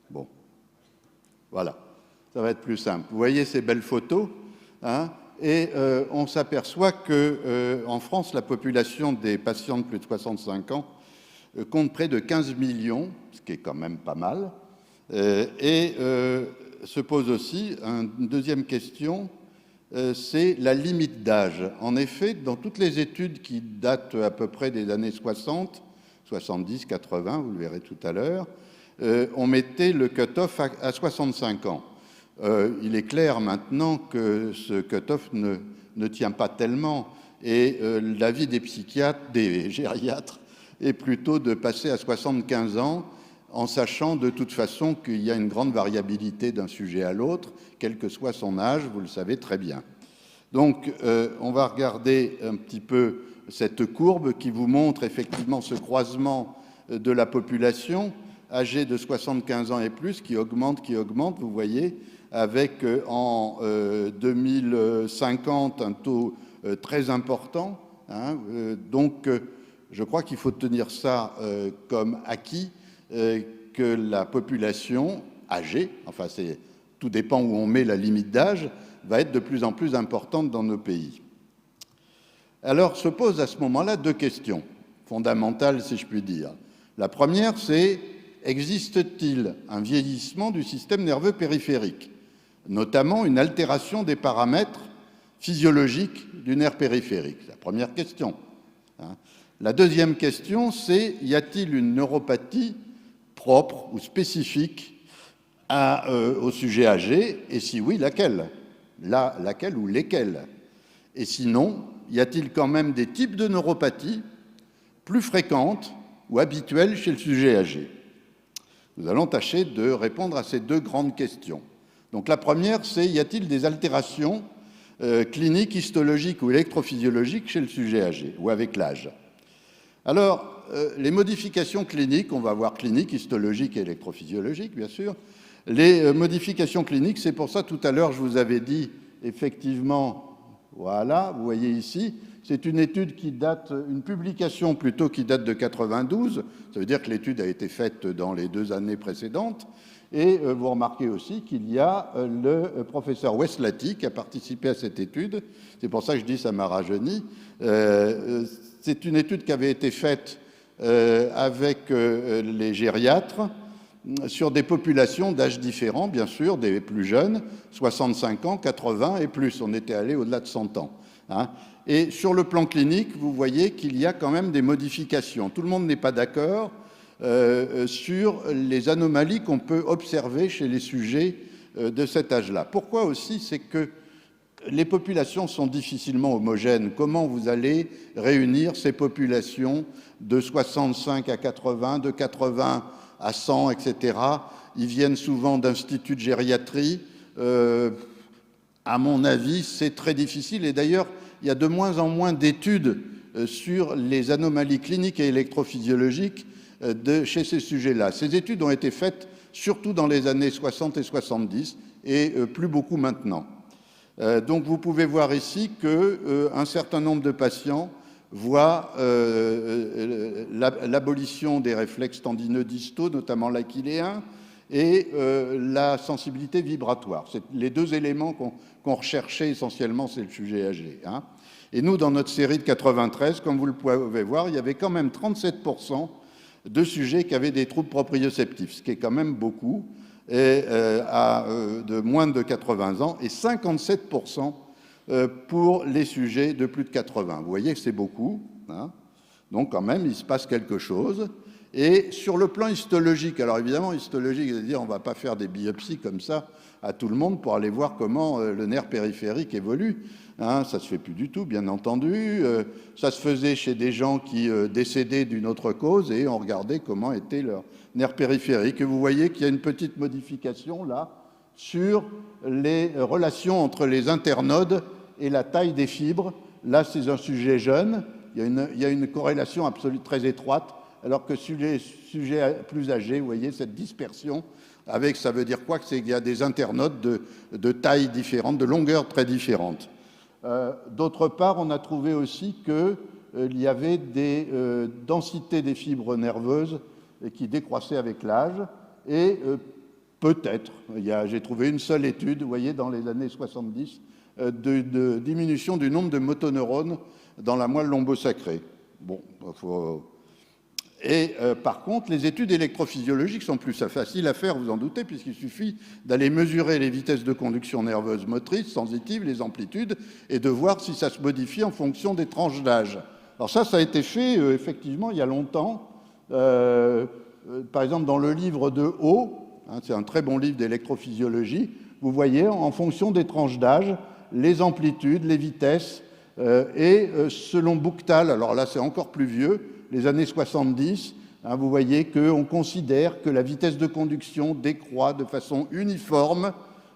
Bon, voilà, ça va être plus simple. Vous voyez ces belles photos, hein, et on s'aperçoit qu'en France, la population des patients de plus de 65 ans compte près de 15 millions, ce qui est quand même pas mal, et se pose aussi une deuxième question, c'est la limite d'âge. En effet, dans toutes les études qui datent à peu près des années 60, 70, 80, vous le verrez tout à l'heure, on mettait le cut-off à 65 ans. Il est clair maintenant que ce cut-off ne tient pas tellement, et l'avis des psychiatres, des gériatres, est plutôt de passer à 75 ans, en sachant de toute façon qu'il y a une grande variabilité d'un sujet à l'autre, quel que soit son âge, vous le savez très bien. Donc, on va regarder un petit peu cette courbe qui vous montre effectivement ce croisement de la population âgée de 75 ans et plus qui augmente, vous voyez, avec en 2050 un taux très important. Hein, donc, je crois qu'il faut tenir ça comme acquis, que la population âgée, enfin tout dépend où on met la limite d'âge, va être de plus en plus importante dans nos pays. Alors se posent à ce moment-là deux questions fondamentales, si je puis dire. La première, c'est existe-t-il un vieillissement du système nerveux périphérique, notamment une altération des paramètres physiologiques du nerf périphérique? C'est la première question. La deuxième question, c'est y a-t-il une neuropathie propre ou spécifique au sujet âgé, et si oui, laquelle? Laquelle ou lesquelles? Et sinon, y a-t-il quand même des types de neuropathie plus fréquentes ou habituelles chez le sujet âgé? Nous allons tâcher de répondre à ces deux grandes questions. Donc la première, c'est y a-t-il des altérations cliniques, histologiques ou électrophysiologiques chez le sujet âgé ou avec l'âge? Alors, les modifications cliniques, on va voir cliniques, histologiques et électrophysiologiques, bien sûr. Les modifications cliniques, c'est pour ça tout à l'heure je vous avais dit effectivement, voilà, vous voyez ici, c'est une étude qui date, une publication plutôt qui date de 92, ça veut dire que l'étude a été faite dans les 2 années précédentes, et vous remarquez aussi qu'il y a le professeur Westlati qui a participé à cette étude, c'est pour ça que je dis ça m'a rajeuni. C'est une étude qui avait été faite avec les gériatres, sur des populations d'âges différents, bien sûr, des plus jeunes, 65 ans, 80 et plus. On était allé au-delà de 100 ans. Hein. Et sur le plan clinique, vous voyez qu'il y a quand même des modifications. Tout le monde n'est pas d'accord sur les anomalies qu'on peut observer chez les sujets de cet âge-là. Pourquoi aussi? C'est que les populations sont difficilement homogènes. Comment vous allez réunir ces populations de 65 à 80, de 80 à 100, etc. Ils viennent souvent d'instituts de gériatrie. À mon avis, c'est très difficile. Et d'ailleurs, il y a de moins en moins d'études sur les anomalies cliniques et électrophysiologiques chez ces sujets-là. Ces études ont été faites surtout dans les années 60 et 70 et plus beaucoup maintenant. Donc vous pouvez voir ici qu'un certain nombre de patients voient l'abolition des réflexes tendineux distaux, notamment l'achiléen, et la sensibilité vibratoire. C'est les deux éléments qu'on recherchait essentiellement, c'est le sujet âgé. Hein. Et nous, dans notre série de 93, comme vous le pouvez voir, il y avait quand même 37% de sujets qui avaient des troubles proprioceptifs, ce qui est quand même beaucoup, et de moins de 80 ans, et 57% pour les sujets de plus de 80. Vous voyez que c'est beaucoup, hein. Donc quand même, il se passe quelque chose. Et sur le plan histologique, alors évidemment, histologique, c'est-à-dire on ne va pas faire des biopsies comme ça à tout le monde pour aller voir comment le nerf périphérique évolue. Hein, ça ne se fait plus du tout, bien entendu. Ça se faisait chez des gens qui décédaient d'une autre cause et on regardait comment était leur nerf périphérique. Et vous voyez qu'il y a une petite modification là sur les relations entre les internodes et la taille des fibres. Là, c'est un sujet jeune. Il y a une corrélation absolue très étroite, alors que sur les sujets plus âgés, vous voyez cette dispersion. Avec, ça veut dire quoi? C'est qu'il y a des internodes de tailles différentes, de longueurs très différentes. D'autre part, on a trouvé aussi qu'il y avait des densités des fibres nerveuses qui décroissaient avec l'âge. Et Peut-être. J'ai trouvé une seule étude, vous voyez, dans les années 70, de diminution du nombre de motoneurones dans la moelle lombosacrée. Bon, par contre, les études électrophysiologiques sont plus faciles à faire, vous en doutez, puisqu'il suffit d'aller mesurer les vitesses de conduction nerveuse motrice, sensitives, les amplitudes, et de voir si ça se modifie en fonction des tranches d'âge. Alors ça a été fait, effectivement, il y a longtemps. Par exemple, dans le livre de Haut, c'est un très bon livre d'électrophysiologie, vous voyez, en fonction des tranches d'âge, les amplitudes, les vitesses, et selon Bouktal, alors là c'est encore plus vieux, les années 70, vous voyez qu'on considère que la vitesse de conduction décroît de façon uniforme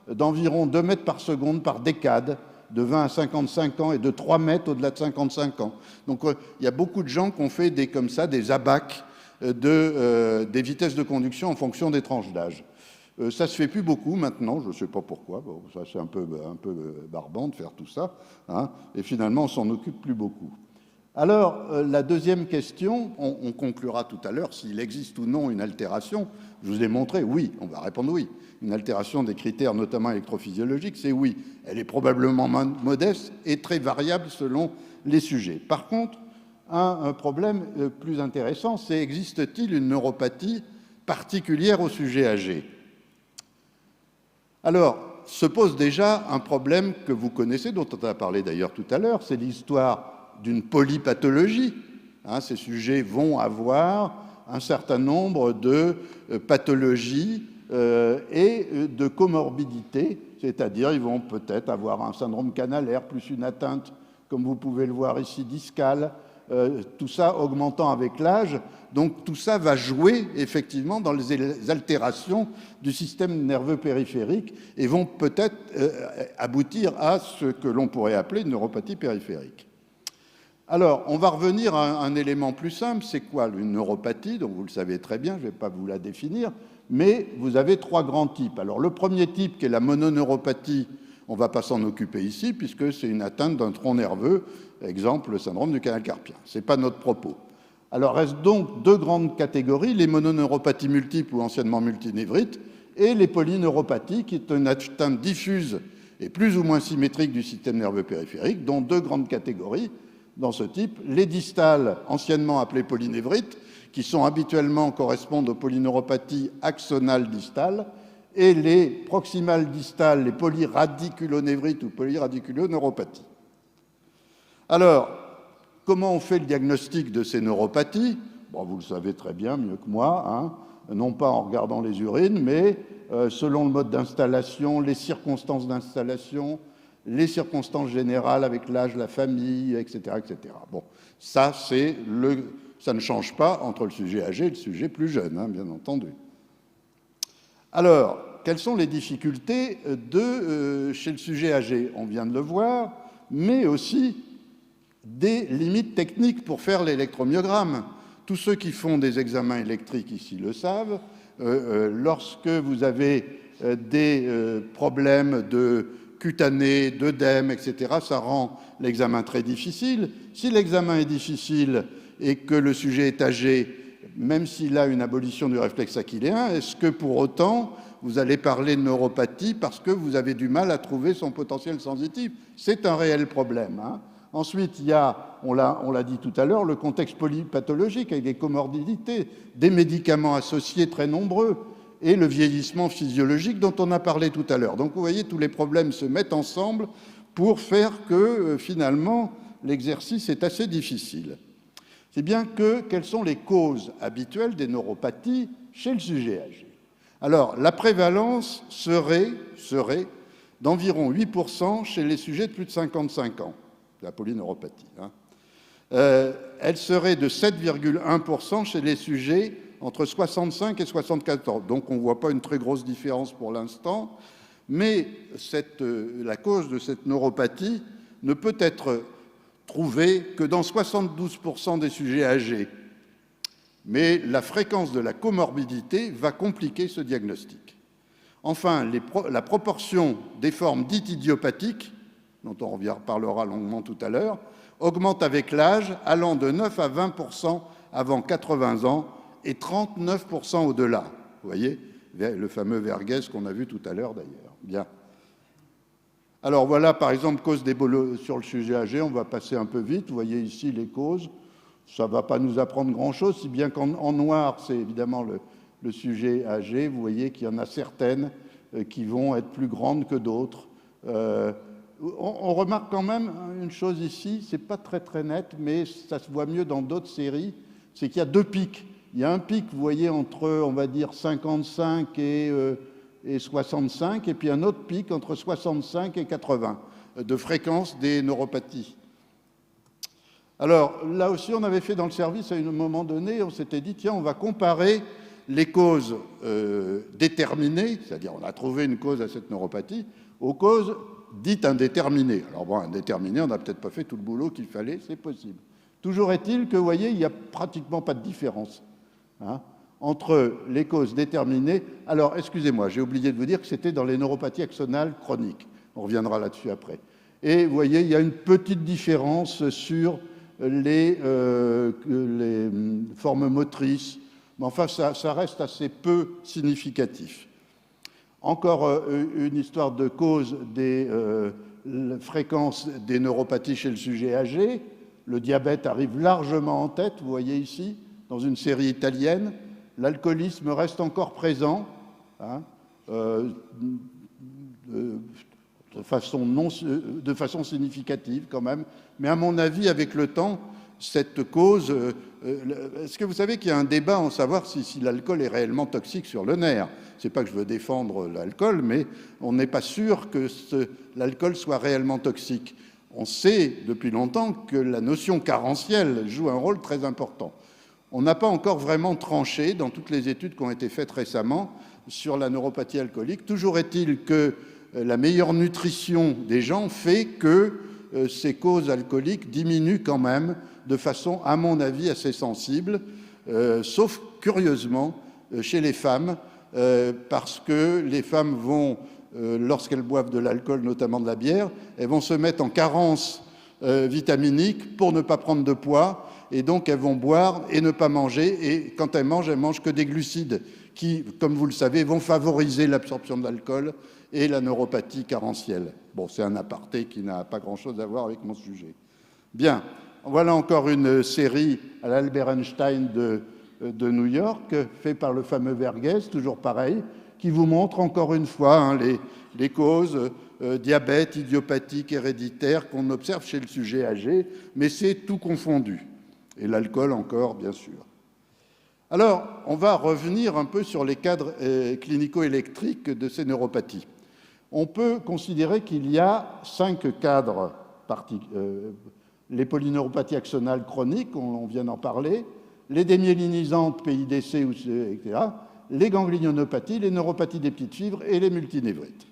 d'environ 2 mètres par seconde par décade, de 20 à 55 ans et de 3 mètres au-delà de 55 ans. Donc il y a beaucoup de gens qui ont fait comme ça des abacs des vitesses de conduction en fonction des tranches d'âge. Ça se fait plus beaucoup maintenant, je ne sais pas pourquoi, bon, ça c'est un peu barbant de faire tout ça, et finalement on s'en occupe plus beaucoup. Alors, la deuxième question, on conclura tout à l'heure s'il existe ou non une altération. Je vous ai montré, oui, on va répondre oui. Une altération des critères, notamment électrophysiologiques, c'est oui. Elle est probablement modeste et très variable selon les sujets. Par contre, un problème plus intéressant, c'est existe-t-il une neuropathie particulière au sujet âgé? Alors, se pose déjà un problème que vous connaissez, dont on a parlé d'ailleurs tout à l'heure, c'est l'histoire d'une polypathologie. Ces sujets vont avoir un certain nombre de pathologies et de comorbidités, c'est-à-dire ils vont peut-être avoir un syndrome canalaire plus une atteinte, comme vous pouvez le voir ici, discale, tout ça augmentant avec l'âge. Donc tout ça va jouer effectivement dans les altérations du système nerveux périphérique et vont peut-être aboutir à ce que l'on pourrait appeler une neuropathie périphérique. Alors, on va revenir à un élément plus simple. C'est quoi une neuropathie? Donc vous le savez très bien, je ne vais pas vous la définir, mais vous avez 3 grands types. Alors le premier type, qui est la mononeuropathie, on ne va pas s'en occuper ici, puisque c'est une atteinte d'un tronc nerveux, exemple le syndrome du canal carpien. Ce n'est pas notre propos. Alors restent donc 2 grandes catégories, les mononeuropathies multiples ou anciennement multinévrites, et les polyneuropathies, qui est une atteinte diffuse et plus ou moins symétrique du système nerveux périphérique, dont 2 grandes catégories dans ce type, les distales, anciennement appelées polynévrites, qui sont habituellement correspondent aux polyneuropathies axonales distales, et les proximales distales, les polyradiculonévrites ou polyradiculoneuropathies. Alors, comment on fait le diagnostic de ces neuropathies? Bon, vous le savez très bien, mieux que moi, non pas en regardant les urines, mais selon le mode d'installation, les circonstances d'installation, les circonstances générales avec l'âge, la famille, etc., etc. Bon, ça ne change pas entre le sujet âgé et le sujet plus jeune, bien entendu. Alors, quelles sont les difficultés chez le sujet âgé? On vient de le voir, mais aussi des limites techniques pour faire l'électromyogramme. Tous ceux qui font des examens électriques ici le savent. Lorsque vous avez des problèmes de cutanés, d'œdème, etc., ça rend l'examen très difficile. Si l'examen est difficile et que le sujet est âgé, même s'il a une abolition du réflexe achilléen, est-ce que pour autant vous allez parler de neuropathie parce que vous avez du mal à trouver son potentiel sensitif? C'est un réel problème. Ensuite, il y a, on l'a dit tout à l'heure, le contexte polypathologique avec des comorbidités, des médicaments associés très nombreux, et le vieillissement physiologique dont on a parlé tout à l'heure. Donc vous voyez, tous les problèmes se mettent ensemble pour faire que finalement l'exercice est assez difficile. C'est bien que quelles sont les causes habituelles des neuropathies chez le sujet âgé? Alors la prévalence serait d'environ 8% chez les sujets de plus de 55 ans, la polyneuropathie. Elle serait de 7,1% chez les sujets entre 65 et 74 ans. Donc on ne voit pas une très grosse différence pour l'instant, mais la cause de cette neuropathie ne peut être trouvée que dans 72% des sujets âgés. Mais la fréquence de la comorbidité va compliquer ce diagnostic. Enfin, la proportion des formes dites idiopathiques, dont on reparlera longuement tout à l'heure, augmente avec l'âge, allant de 9 à 20% avant 80 ans, et 39% au-delà. Vous voyez, le fameux Verghese qu'on a vu tout à l'heure d'ailleurs. Bien. Alors voilà, par exemple, cause sur le sujet âgé, on va passer un peu vite. Vous voyez ici les causes. Ça ne va pas nous apprendre grand-chose, si bien qu'en noir, c'est évidemment le sujet âgé. Vous voyez qu'il y en a certaines qui vont être plus grandes que d'autres. On remarque quand même une chose ici, c'est pas très net, mais ça se voit mieux dans d'autres séries, c'est qu'il y a deux pics. Il y a un pic, vous voyez, entre, on va dire, 55 et 65, et puis un autre pic entre 65 et 80 de fréquence des neuropathies. Alors, là aussi, on avait fait dans le service à un moment donné, on s'était dit, tiens, on va comparer les causes déterminées, c'est-à-dire on a trouvé une cause à cette neuropathie, aux causes dites indéterminées. Alors bon, indéterminées, on n'a peut-être pas fait tout le boulot qu'il fallait, c'est possible. Toujours est-il que, vous voyez, il n'y a pratiquement pas de différence entre les causes déterminées. Alors, excusez-moi, j'ai oublié de vous dire que c'était dans les neuropathies axonales chroniques. On reviendra là-dessus après. Et vous voyez, il y a une petite différence sur les formes motrices, mais enfin, ça reste assez peu significatif. Encore une histoire de cause des fréquences des neuropathies chez le sujet âgé. Le diabète arrive largement en tête, vous voyez ici, dans une série italienne. L'alcoolisme reste encore présent, de façon significative quand même. Mais à mon avis, avec le temps, cette cause... Est-ce que vous savez qu'il y a un débat en savoir si l'alcool est réellement toxique sur le nerf? Ce n'est pas que je veux défendre l'alcool, mais on n'est pas sûr que l'alcool soit réellement toxique. On sait depuis longtemps que la notion carentielle joue un rôle très important. On n'a pas encore vraiment tranché dans toutes les études qui ont été faites récemment sur la neuropathie alcoolique. Toujours est-il que la meilleure nutrition des gens fait que ces causes alcooliques diminuent quand même de façon, à mon avis, assez sensible, sauf curieusement chez les femmes, parce que les femmes vont, lorsqu'elles boivent de l'alcool, notamment de la bière, elles vont se mettre en carence vitaminique pour ne pas prendre de poids, et donc elles vont boire et ne pas manger, et quand elles mangent que des glucides qui, comme vous le savez, vont favoriser l'absorption de l'alcool et la neuropathie carentielle. Bon, c'est un aparté qui n'a pas grand-chose à voir avec mon sujet. Bien, voilà encore une série à l'Albert Einstein de New York, fait par le fameux Verghese, toujours pareil, qui vous montre encore une fois les causes diabète, idiopathique, héréditaire qu'on observe chez le sujet âgé, mais c'est tout confondu. Et l'alcool encore, bien sûr. Alors, on va revenir un peu sur les cadres clinico-électriques de ces neuropathies. On peut considérer qu'il y a 5 cadres les polyneuropathies axonales chroniques, on vient d'en parler, les démyélinisantes, PIDC, etc., les ganglionopathies, les neuropathies des petites fibres et les multinévrites.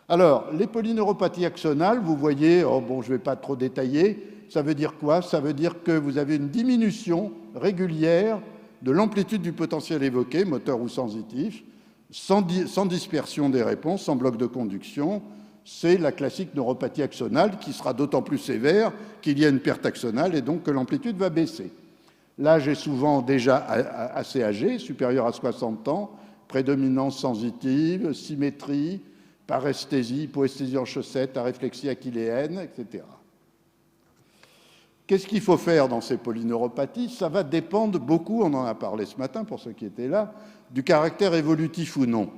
Alors, les polyneuropathies axonales, vous voyez, bon, je ne vais pas trop détailler, ça veut dire quoi? Ça veut dire que vous avez une diminution régulière de l'amplitude du potentiel évoqué, moteur ou sensitif, sans dispersion des réponses, sans bloc de conduction. C'est la classique neuropathie axonale qui sera d'autant plus sévère qu'il y a une perte axonale et donc que l'amplitude va baisser. L'âge est souvent déjà assez âgé, supérieur à 60 ans, prédominance sensitive, symétrie, paresthésie, hypoesthésie en chaussettes, aréflexie achilléenne, etc. Qu'est-ce qu'il faut faire dans ces polyneuropathies? Ça va dépendre beaucoup, on en a parlé ce matin pour ceux qui étaient là, du caractère évolutif ou non.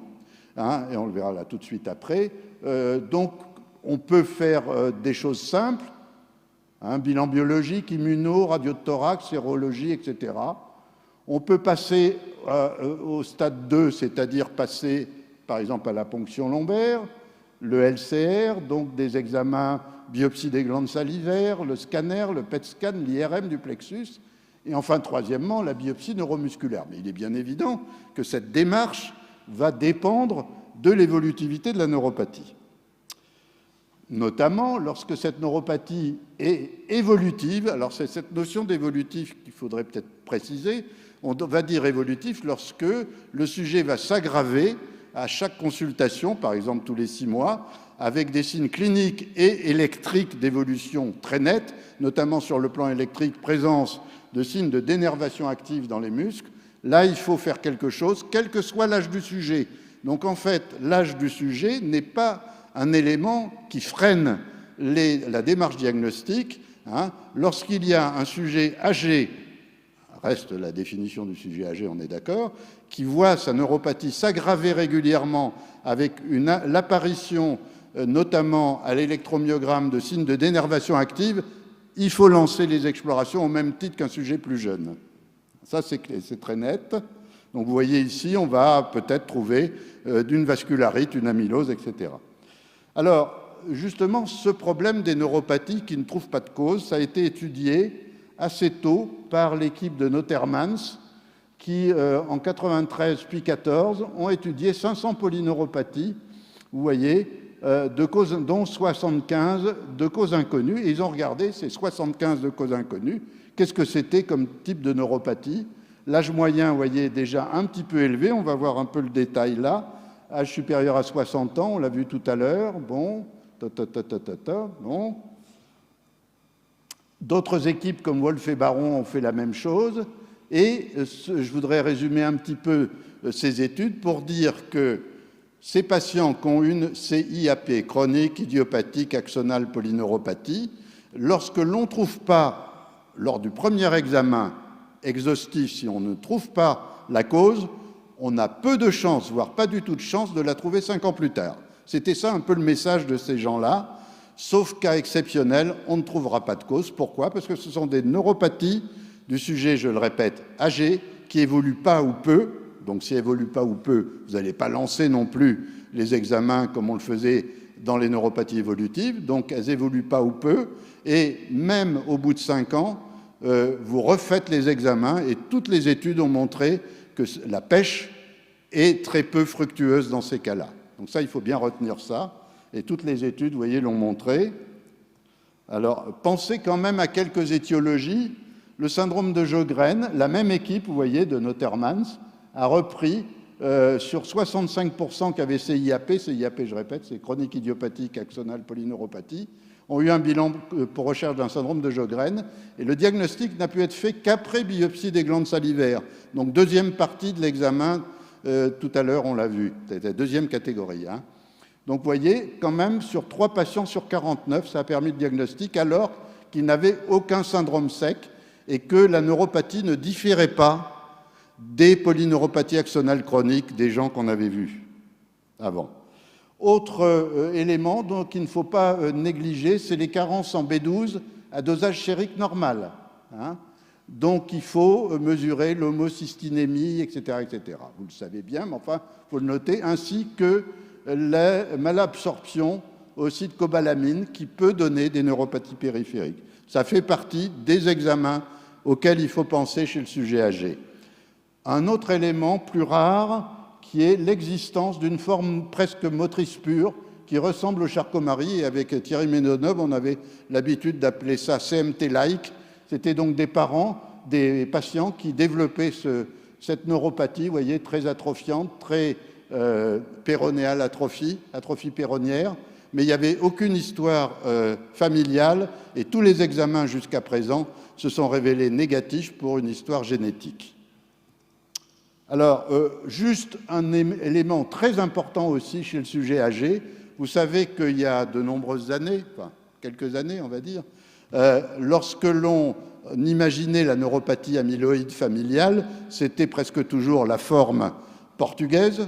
Et on le verra là tout de suite après. Donc, on peut faire des choses simples, bilan biologique, immuno, radio de thorax, sérologie, etc. On peut passer au stade 2, c'est-à-dire passer, par exemple, à la ponction lombaire, le LCR, donc des examens biopsie des glandes salivaires, le scanner, le PET scan, l'IRM du plexus, et enfin, troisièmement, la biopsie neuromusculaire. Mais il est bien évident que cette démarche va dépendre de l'évolutivité de la neuropathie. Notamment lorsque cette neuropathie est évolutive, alors c'est cette notion d'évolutif qu'il faudrait peut-être préciser, on va dire évolutif lorsque le sujet va s'aggraver à chaque consultation, par exemple tous les 6 mois, avec des signes cliniques et électriques d'évolution très nets, notamment sur le plan électrique, présence de signes de dénervation active dans les muscles, Là, il faut faire quelque chose, quel que soit l'âge du sujet. Donc en fait, l'âge du sujet n'est pas un élément qui freine la démarche diagnostique. Lorsqu'il y a un sujet âgé, reste la définition du sujet âgé, on est d'accord, qui voit sa neuropathie s'aggraver régulièrement avec l'apparition, notamment à l'électromyogramme, de signes de dénervation active, il faut lancer les explorations au même titre qu'un sujet plus jeune. Ça, c'est très net. Donc vous voyez ici, on va peut-être trouver d'une vascularite, une amylose, etc. Alors, justement, ce problème des neuropathies qui ne trouvent pas de cause, ça a été étudié assez tôt par l'équipe de Notermans, qui, en 93 puis 14, ont étudié 500 polyneuropathies, vous voyez, dont 75 de causes inconnues. Et ils ont regardé ces 75 de causes inconnues. Qu'est-ce que c'était comme type de neuropathie? L'âge moyen, vous voyez, déjà un petit peu élevé. On va voir un peu le détail là. Âge supérieur à 60 ans, on l'a vu tout à l'heure. Bon, bon. D'autres équipes comme Wolf et Baron ont fait la même chose. Et je voudrais résumer un petit peu ces études pour dire que ces patients qui ont une CIAP, chronique idiopathique axonale polyneuropathie, lorsque l'on ne trouve pas, lors du premier examen exhaustif, si on ne trouve pas la cause, on a peu de chances, voire pas du tout de chance, de la trouver 5 ans plus tard. C'était ça un peu le message de ces gens-là. Sauf cas exceptionnel, on ne trouvera pas de cause. Pourquoi? Parce que ce sont des neuropathies du sujet, je le répète, âgé, qui évoluent pas ou peu. Donc si elles évoluent pas ou peu, vous n'allez pas lancer non plus les examens comme on le faisait dans les neuropathies évolutives. Donc elles évoluent pas ou peu. Et même au bout de 5 ans, vous refaites les examens et toutes les études ont montré que la pêche est très peu fructueuse dans ces cas-là. Donc ça, il faut bien retenir ça. Et toutes les études, vous voyez, l'ont montré. Alors, pensez quand même à quelques étiologies. Le syndrome de Sjögren, la même équipe, vous voyez, de Notermans, a repris sur 65% qui avaient CIAP, CIAP, je répète, c'est chronique idiopathique axonale polyneuropathie, ont eu un bilan pour recherche d'un syndrome de Sjögren. Et le diagnostic n'a pu être fait qu'après biopsie des glandes salivaires. Donc, deuxième partie de l'examen, tout à l'heure, on l'a vu. C'était la deuxième catégorie. Donc, vous voyez, quand même, sur 3 patients sur 49, ça a permis le diagnostic, alors qu'ils n'avaient aucun syndrome sec et que la neuropathie ne différait pas des polyneuropathies axonales chroniques des gens qu'on avait vus avant. Autre élément qu'il ne faut pas négliger, c'est les carences en B12 à dosage sérique normal. Donc, il faut mesurer l'homocystinémie, etc., etc. Vous le savez bien, mais enfin, il faut le noter, ainsi que la malabsorption aussi de cobalamine qui peut donner des neuropathies périphériques. Ça fait partie des examens auxquels il faut penser chez le sujet âgé. Un autre élément plus rare qui est l'existence d'une forme presque motrice pure qui ressemble au Charcot-Marie. Et avec Thierry Ménonov, on avait l'habitude d'appeler ça CMT-like. C'était donc des parents, des patients qui développaient cette neuropathie, vous voyez, très atrophiante, très péronéale atrophie péronnière, mais il n'y avait aucune histoire familiale et tous les examens jusqu'à présent se sont révélés négatifs pour une histoire génétique. Alors, juste un élément très important aussi chez le sujet âgé, vous savez qu'il y a de nombreuses années, enfin quelques années on va dire, lorsque l'on imaginait la neuropathie amyloïde familiale, c'était presque toujours la forme portugaise,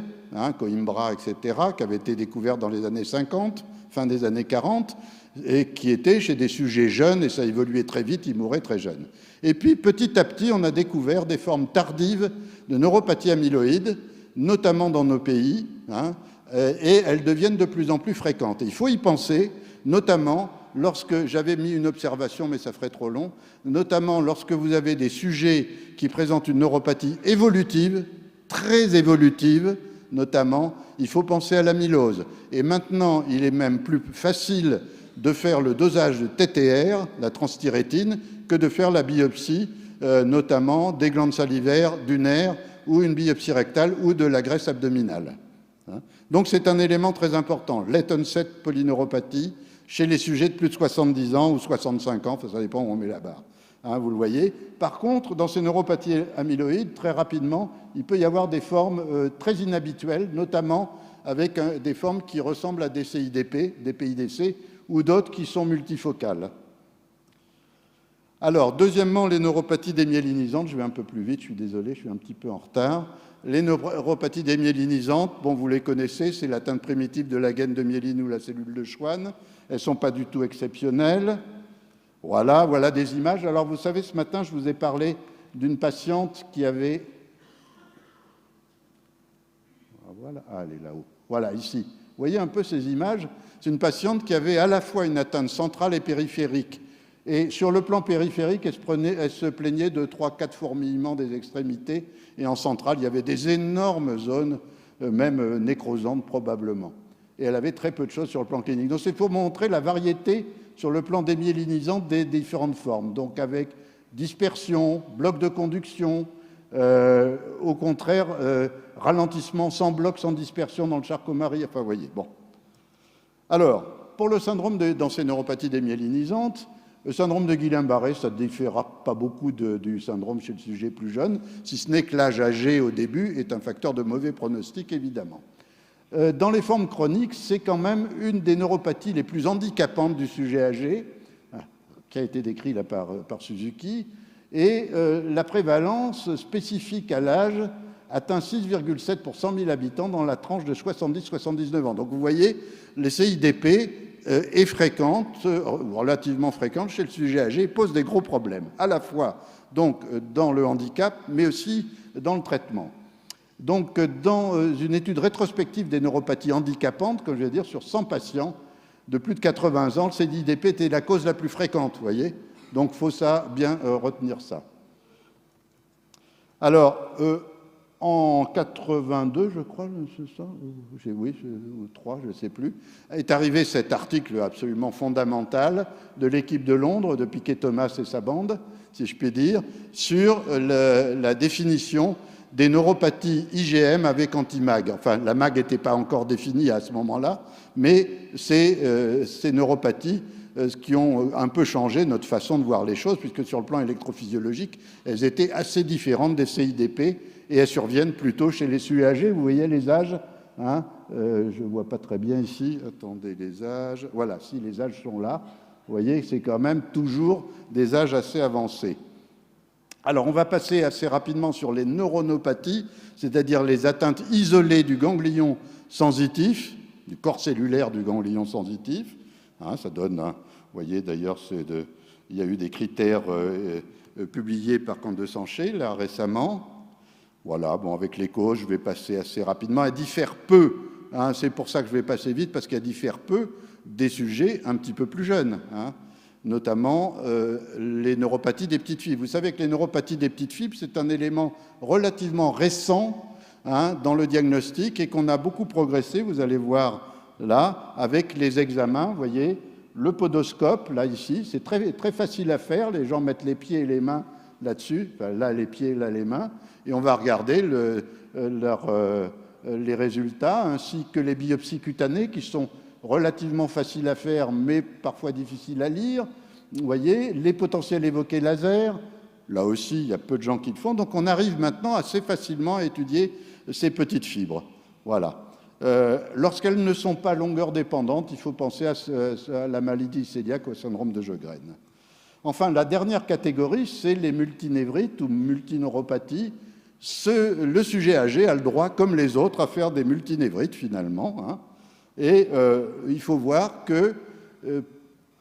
Coimbra, etc., qui avait été découverte dans les années 50, fin des années 40, et qui était chez des sujets jeunes, et ça évoluait très vite, ils mouraient très jeunes. Et puis, petit à petit, on a découvert des formes tardives de neuropathie amyloïde, notamment dans nos pays, et elles deviennent de plus en plus fréquentes. Et il faut y penser, notamment lorsque, j'avais mis une observation, mais ça ferait trop long, notamment lorsque vous avez des sujets qui présentent une neuropathie évolutive, très évolutive, notamment, il faut penser à l'amylose. Et maintenant, il est même plus facile de faire le dosage de TTR, la transthyrétine, que de faire la biopsie, notamment des glandes salivaires, du nerf, ou une biopsie rectale, ou de la graisse abdominale. Donc c'est un élément très important. Late onset polyneuropathie chez les sujets de plus de 70 ans ou 65 ans, ça dépend où on met la barre. hein, vous le voyez. Par contre, dans ces neuropathies amyloïdes, très rapidement, il peut y avoir des formes très inhabituelles, notamment avec des formes qui ressemblent à des CIDP, des PIDC, ou d'autres qui sont multifocales. Alors, deuxièmement, les neuropathies démyélinisantes. Je vais un peu plus vite, je suis désolé, je suis un petit peu en retard. Les neuropathies démyélinisantes, bon, vous les connaissez, c'est l'atteinte primitive de la gaine de myéline ou la cellule de Schwann. Elles ne sont pas du tout exceptionnelles. Voilà, voilà des images. Alors, vous savez, ce matin, je vous ai parlé d'une patiente qui avait... Voilà, ah, elle est là-haut. Voilà, ici. Vous voyez un peu ces images? C'est une patiente qui avait à la fois une atteinte centrale et périphérique. Et sur le plan périphérique, elle se plaignait de 3-4 fourmillements des extrémités. Et en centrale, il y avait des énormes zones, même nécrosantes probablement. Et elle avait très peu de choses sur le plan clinique. Donc c'est pour montrer la variété sur le plan démyélinisant des différentes formes. Donc avec dispersion, bloc de conduction, au contraire, ralentissement sans bloc, sans dispersion dans le Charcot-Marie. Enfin, vous voyez, bon. Alors, pour le syndrome dans ces neuropathies démyélinisantes, le syndrome de Guillain-Barré, ça ne diffère pas beaucoup du syndrome chez le sujet plus jeune, si ce n'est que l'âge âgé au début est un facteur de mauvais pronostic, évidemment. Dans les formes chroniques, c'est quand même une des neuropathies les plus handicapantes du sujet âgé, qui a été décrit là par Suzuki, et la prévalence spécifique à l'âge atteint 6,7 pour 100 000 habitants dans la tranche de 70-79 ans. Donc vous voyez, les CIDP est fréquente, relativement fréquente chez le sujet âgé, et pose des gros problèmes, à la fois donc, dans le handicap, mais aussi dans le traitement. Donc, dans une étude rétrospective des neuropathies handicapantes, comme je vais dire, sur 100 patients de plus de 80 ans, le CIDP était la cause la plus fréquente, vous voyez. Donc, il faut bien retenir ça. Alors, en 82, je crois, c'est ça, oui, ou 3, je ne sais plus, est arrivé cet article absolument fondamental de l'équipe de Londres, de Piquet-Thomas et sa bande, si je puis dire, sur la définition des neuropathies IgM avec anti-MAG. Enfin, la MAG n'était pas encore définie à ce moment-là, mais c'est ces neuropathies qui ont un peu changé notre façon de voir les choses, puisque sur le plan électrophysiologique, elles étaient assez différentes des CIDP, et elles surviennent plutôt chez les sujets âgés. Vous voyez les âges, hein, je ne vois pas très bien ici. Attendez, les âges. Voilà, si les âges sont là, vous voyez que c'est quand même toujours des âges assez avancés. Alors, on va passer assez rapidement sur les neuronopathies, c'est-à-dire les atteintes isolées du ganglion sensitif, du corps cellulaire du ganglion sensitif. Hein, ça donne, hein, vous voyez d'ailleurs, il y a eu des critères publiés par Candesanché, là, récemment. Voilà, bon, avec l'écho, je vais passer assez rapidement. Elle diffère peu, hein, c'est pour ça que je vais passer vite, parce qu'elle diffère peu des sujets un petit peu plus jeunes, hein, notamment les neuropathies des petites fibres. Vous savez que les neuropathies des petites fibres, c'est un élément relativement récent, hein, dans le diagnostic, et qu'on a beaucoup progressé, vous allez voir là, avec les examens, vous voyez, le podoscope, là, ici, c'est très, très facile à faire, les gens mettent les pieds et les mains là-dessus, enfin, là les pieds, là les mains, et on va regarder les résultats, ainsi que les biopsies cutanées, qui sont relativement faciles à faire, mais parfois difficiles à lire. Vous voyez, les potentiels évoqués laser, là aussi, il y a peu de gens qui le font, donc on arrive maintenant assez facilement à étudier ces petites fibres. Voilà. Lorsqu'elles ne sont pas longueur dépendantes, il faut penser à la maladie cœliaque, au syndrome de Sjögren. Enfin, la dernière catégorie, c'est les multinévrites ou multineuropathies. Le sujet âgé a le droit, comme les autres, à faire des multinévrites, finalement. Hein. Et il faut voir que,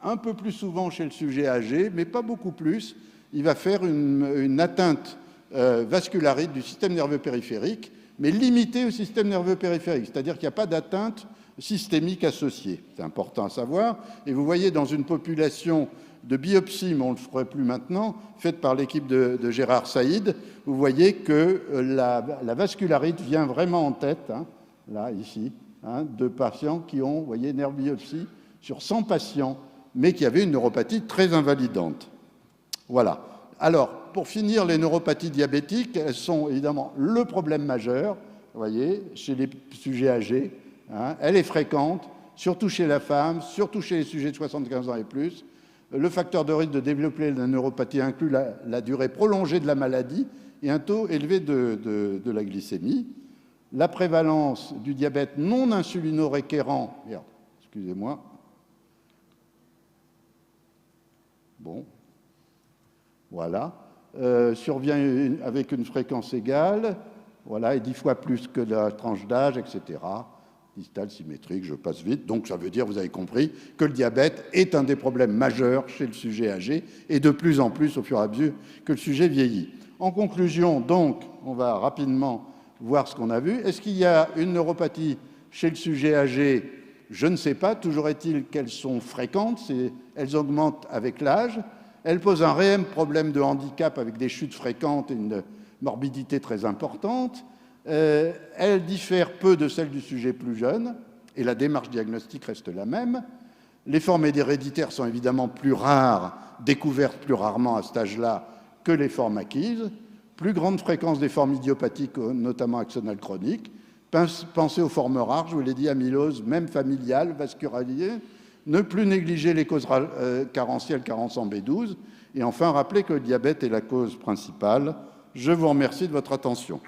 un peu plus souvent chez le sujet âgé, mais pas beaucoup plus, il va faire une atteinte vascularite du système nerveux périphérique, mais limitée au système nerveux périphérique, c'est-à-dire qu'il n'y a pas d'atteinte systémique associée. C'est important à savoir. Et vous voyez, dans une population de biopsie, mais on ne le ferait plus maintenant, faite par l'équipe de Gérard Saïd, vous voyez que la vascularite vient vraiment en tête, hein, là, ici, hein, de patients qui ont, vous voyez, nerf biopsie sur 100 patients, mais qui avaient une neuropathie très invalidante. Voilà. Alors, pour finir, les neuropathies diabétiques, elles sont évidemment le problème majeur, vous voyez, chez les sujets âgés. Hein, elle est fréquente, surtout chez la femme, surtout chez les sujets de 75 ans et plus. Le facteur de risque de développer la neuropathie inclut la durée prolongée de la maladie et un taux élevé de la glycémie. La prévalence du diabète non insulino-requérant, merde, excusez-moi, bon, voilà, survient avec une fréquence égale, voilà, et 10 fois plus que la tranche d'âge, etc. Distal, symétrique, je passe vite. Donc ça veut dire, vous avez compris, que le diabète est un des problèmes majeurs chez le sujet âgé et de plus en plus au fur et à mesure que le sujet vieillit. En conclusion, donc, on va rapidement voir ce qu'on a vu. Est-ce qu'il y a une neuropathie chez le sujet âgé? Je ne sais pas. Toujours est-il qu'elles sont fréquentes, elles augmentent avec l'âge. Elles posent un réel problème de handicap avec des chutes fréquentes et une morbidité très importante. Elle diffère peu de celle du sujet plus jeune, et la démarche diagnostique reste la même. Les formes héréditaires sont évidemment plus rares, découvertes plus rarement à cet âge-là que les formes acquises. Plus grande fréquence des formes idiopathiques, notamment axonales chroniques. Pensez aux formes rares, je vous l'ai dit, amylose, même familiale, vascularisée. Ne plus négliger les causes carentielles, carence en B12. Et enfin, rappeler que le diabète est la cause principale. Je vous remercie de votre attention.